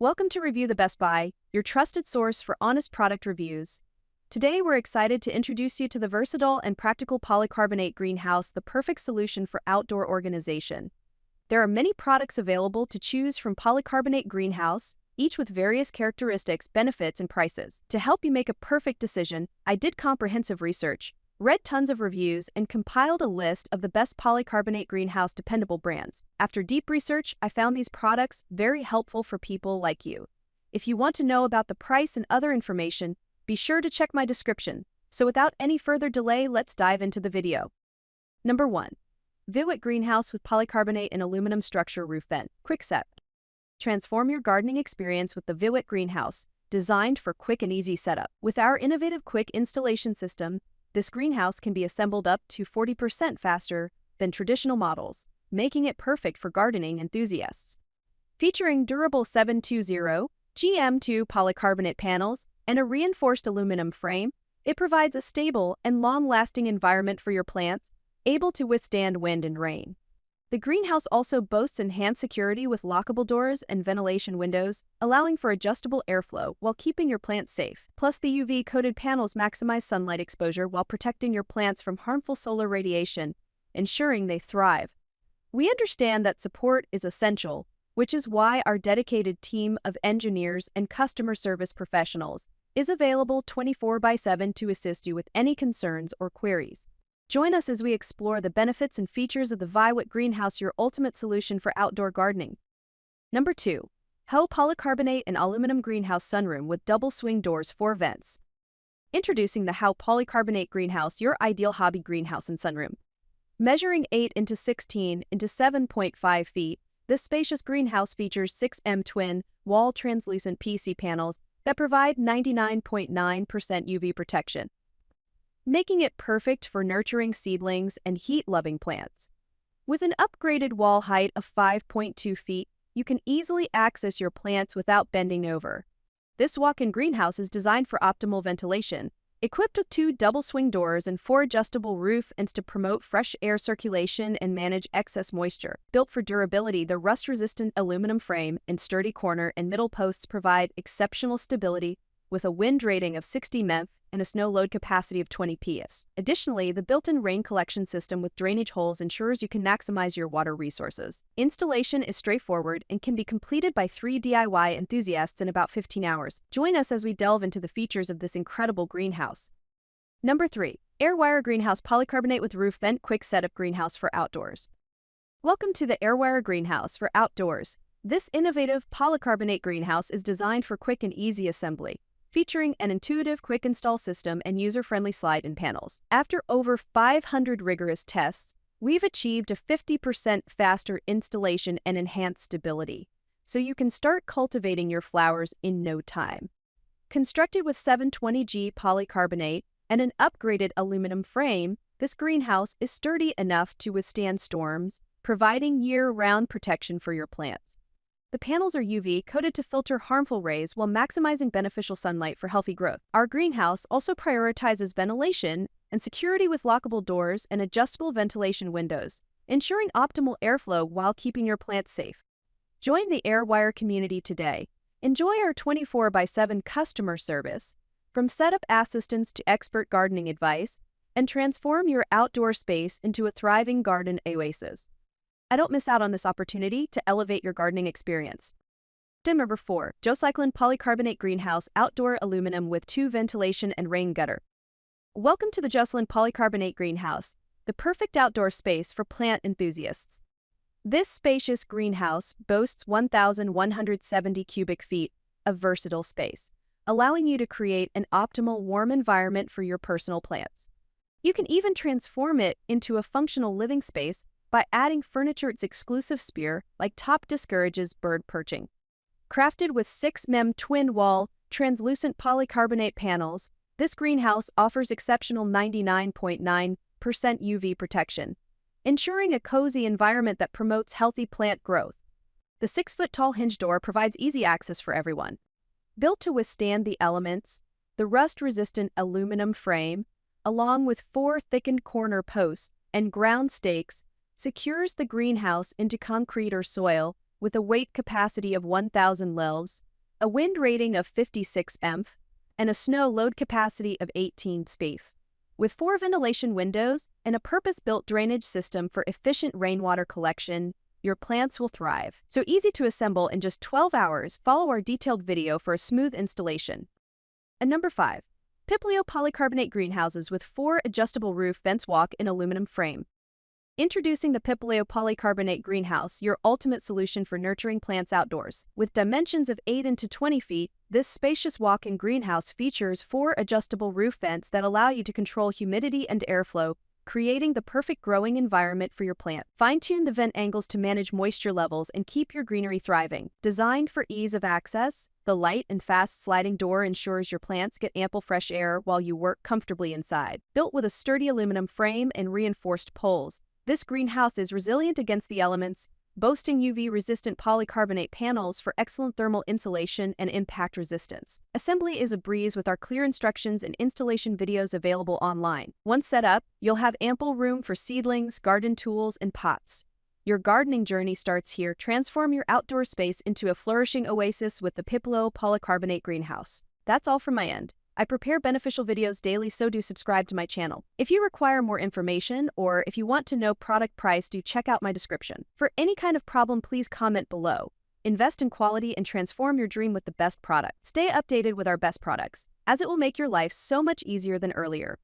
Welcome to Review the Best Buy, your trusted source for honest product reviews. Today, we're excited to introduce you to the versatile and practical polycarbonate greenhouse, the perfect solution for outdoor organization. There are many products available to choose from polycarbonate greenhouse, each with various characteristics, benefits, and prices. To help you make a perfect decision, I did comprehensive research, read tons of reviews, and compiled a list of the best polycarbonate greenhouse dependable brands. After deep research, I found these products very helpful for people like you. If you want to know about the price and other information, be sure to check my description. So without any further delay, let's dive into the video. Number 1. VIWAT Greenhouse with Polycarbonate and Aluminum Structure Roof Vent. Quick Set. Transform your gardening experience with the VIWAT Greenhouse, designed for quick and easy setup. With our innovative quick installation system, this greenhouse can be assembled up to 40% faster than traditional models, making it perfect for gardening enthusiasts. Featuring durable 720 GM2 polycarbonate panels and a reinforced aluminum frame, it provides a stable and long-lasting environment for your plants, able to withstand wind and rain. The greenhouse also boasts enhanced security with lockable doors and ventilation windows, allowing for adjustable airflow while keeping your plants safe. Plus, the UV-coated panels maximize sunlight exposure while protecting your plants from harmful solar radiation, ensuring they thrive. We understand that support is essential, which is why our dedicated team of engineers and customer service professionals is available 24/7 to assist you with any concerns or queries. Join us as we explore the benefits and features of the VIWAT Greenhouse, your ultimate solution for outdoor gardening. Number 2. HOWE Polycarbonate and Aluminum Greenhouse Sunroom with Double Swing Doors, 4 Vents. Introducing the HOWE Polycarbonate Greenhouse, your ideal hobby greenhouse and sunroom. Measuring 8 into 16 into 7.5 feet, this spacious greenhouse features 6mm twin-wall translucent PC panels that provide 99.9% UV protection, making it perfect for nurturing seedlings and heat-loving plants. With an upgraded wall height of 5.2 feet, you can easily access your plants without bending over. This walk-in greenhouse is designed for optimal ventilation, equipped with 2 double-swing doors and 4 adjustable roof vents to promote fresh air circulation and manage excess moisture. Built for durability, the rust-resistant aluminum frame and sturdy corner and middle posts provide exceptional stability with a wind rating of 60 mPa and a snow load capacity of 20 PS. Additionally, the built-in rain collection system with drainage holes ensures you can maximize your water resources. Installation is straightforward and can be completed by 3 DIY enthusiasts in about 15 hours. Join us as we delve into the features of this incredible greenhouse. Number 3. AirWire Greenhouse Polycarbonate with Roof Vent Quick Setup Greenhouse for Outdoors. Welcome to the AirWire Greenhouse for Outdoors. This innovative polycarbonate greenhouse is designed for quick and easy assembly, featuring an intuitive quick install system and user-friendly slide-in panels. After over 500 rigorous tests, we've achieved a 50% faster installation and enhanced stability, so you can start cultivating your flowers in no time. Constructed with 720G polycarbonate and an upgraded aluminum frame, this greenhouse is sturdy enough to withstand storms, providing year-round protection for your plants. The panels are UV-coated to filter harmful rays while maximizing beneficial sunlight for healthy growth. Our greenhouse also prioritizes ventilation and security with lockable doors and adjustable ventilation windows, ensuring optimal airflow while keeping your plants safe. Join the AirWire community today. Enjoy our 24/7 customer service, from setup assistance to expert gardening advice, and transform your outdoor space into a thriving garden oasis. Don't miss out on this opportunity to elevate your gardening experience. Number 4. Jocisland Polycarbonate Greenhouse Outdoor Aluminum with 2 Ventilation and Rain Gutter. Welcome to the Joselin Polycarbonate Greenhouse, the perfect outdoor space for plant enthusiasts. This spacious greenhouse boasts 1,170 cubic feet of versatile space, allowing you to create an optimal warm environment for your personal plants. You can even transform it into a functional living space by adding furniture. Its exclusive spear, like top, discourages bird perching. Crafted with 6mm twin-wall, translucent polycarbonate panels, this greenhouse offers exceptional 99.9% UV protection, ensuring a cozy environment that promotes healthy plant growth. The 6-foot-tall hinge door provides easy access for everyone. Built to withstand the elements, the rust-resistant aluminum frame, along with 4 thickened corner posts and ground stakes, secures the greenhouse into concrete or soil with a weight capacity of 1,000 lbs, a wind rating of 56 mph, and a snow load capacity of 18 spf. With 4 ventilation windows and a purpose-built drainage system for efficient rainwater collection, your plants will thrive. So easy to assemble in just 12 hours. Follow our detailed video for a smooth installation. And number 5. Pipleo polycarbonate greenhouses with 4 adjustable roof vents walk in aluminum frame. Introducing the Pipleo polycarbonate greenhouse, your ultimate solution for nurturing plants outdoors. With dimensions of 8 into 20 feet, this spacious walk-in greenhouse features 4 adjustable roof vents that allow you to control humidity and airflow, creating the perfect growing environment for your plant. Fine-tune the vent angles to manage moisture levels and keep your greenery thriving. Designed for ease of access, the light and fast sliding door ensures your plants get ample fresh air while you work comfortably inside. Built with a sturdy aluminum frame and reinforced poles, this greenhouse is resilient against the elements, boasting UV-resistant polycarbonate panels for excellent thermal insulation and impact resistance. Assembly is a breeze with our clear instructions and installation videos available online. Once set up, you'll have ample room for seedlings, garden tools, and pots. Your gardening journey starts here. Transform your outdoor space into a flourishing oasis with the Pipleo polycarbonate greenhouse. That's all from my end. I prepare beneficial videos daily, so do subscribe to my channel. If you require more information or if you want to know product price, do check out my description. For any kind of problem, please comment below. Invest in quality and transform your dream with the best product. Stay updated with our best products, as it will make your life so much easier than earlier.